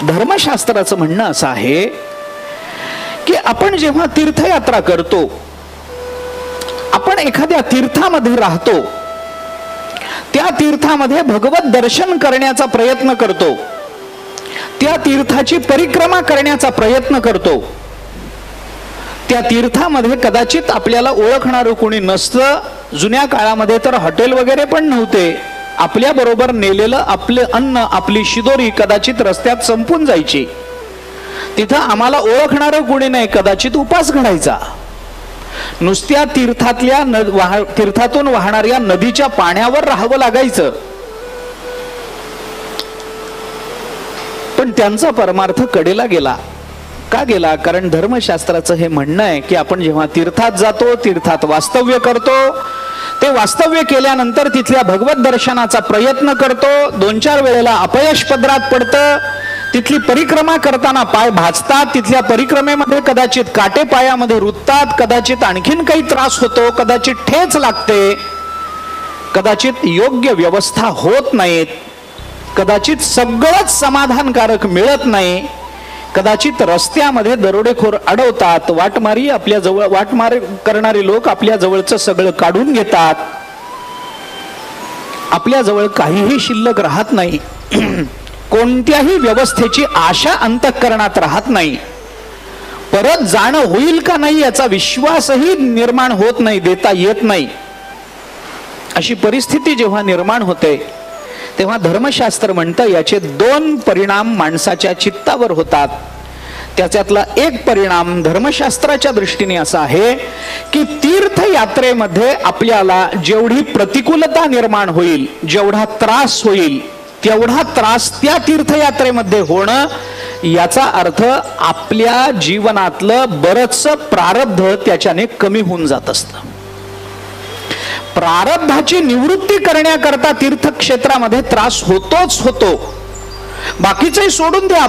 धर्मशास्त्राचं म्हणणं असं आहे की आपण जेव्हा तीर्थयात्रा करतो, आपण एखाद्या तीर्थामध्ये राहतो, त्या तीर्थामध्ये भगवत दर्शन करण्याचा प्रयत्न करतो, त्या तीर्थाची परिक्रमा करण्याचा प्रयत्न करतो, त्या तीर्थामध्ये कदाचित आपल्याला ओळखणारं कोणी नसतं. जुन्या काळामध्ये तर हॉटेल वगैरे पण नव्हते. आपल्या बरोबर नेलेलं आपले अन्न, आपली शिदोरी कदाचित रस्त्यात संपून जायची. तिथं आम्हाला ओळखणारं कोणी नाही, कदाचित उपास घडायचा. नुसत्या तीर्थातून वाहणाऱ्या नदीच्या पाण्यावर राहावं लागायचं. पण त्यांचा परमार्थ कडेला गेला. का गेला? कारण धर्मशास्त्राचं हे म्हणणं आहे की आपण जेव्हा तीर्थात जातो, तीर्थात वास्तव्य करतो, ते वास्तव्य केल्यानंतर तिथल्या भगवत दर्शनाचा प्रयत्न करतो, 2-4 वेळेला अपयश पदरात पडतं, तिथली परिक्रमा करताना पाय भाजतात, तिथल्या परिक्रमेमध्ये कदाचित काटे पायामध्ये रुततात, कदाचित आणखीन काही त्रास होतो, कदाचित ठेच लागते, कदाचित योग्य व्यवस्था होत नाहीत, कदाचित सगळंच समाधानकारक मिळत नाही, कदाचित रस्त्यामध्ये दरोडेखोर अडवतात, वाटमार करणारे लोक आपल्या जवळचं सगळं काढून घेतात, आपल्या जवळ काहीही शिल्लक राहत नाही, कोणत्याही व्यवस्थेची आशा अंतःकरणात राहत नाही, परत जाणं होईल का नाही याचा विश्वासही निर्माण होत नाही, देता येत नाही. अशी परिस्थिती जेव्हा निर्माण होते तेव्हा धर्मशास्त्र म्हणतं याचे 2 परिणाम माणसाच्या चित्तावर होतात. त्याच्यातला एक परिणाम धर्मशास्त्राच्या दृष्टीने असा आहे की तीर्थयात्रेमध्ये आपल्याला जेवढी प्रतिकूलता निर्माण होईल, जेवढा त्रास होईल, तेवढा त्रास त्या तीर्थयात्रेमध्ये होणं, याचा अर्थ आपल्या जीवनातलं बरंचसं प्रारब्ध त्याच्याने कमी होऊन जात असतं. प्रारब्धाची निवृत्ती करण्याकरता तीर्थक्षेत्रामध्ये त्रास होतोच होतो. बाकीचंही सोडून द्या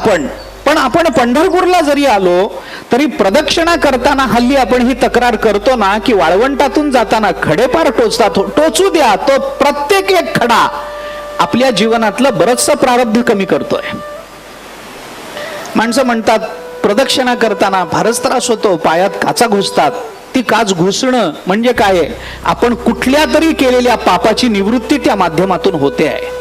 पण आपण पंढरपूरला जरी आलो तरी प्रदक्षिणा करताना हल्ली आपण ही तक्रार करतो ना की वाळवंटातून जाताना खडेपार टोचतात. टोचू द्या, तो प्रत्येक एक खडा आपल्या जीवनातलं बरंचसं प्रारब्ध कमी करतोय. माणसं म्हणतात प्रदक्षिणा करताना फारच त्रास होतो, पायात काचा घुसतात. ती काच घुसणं म्हणजे काय? आपण कुठल्या तरी केलेल्या पापाची निवृत्ती त्या माध्यमातून होते आहे.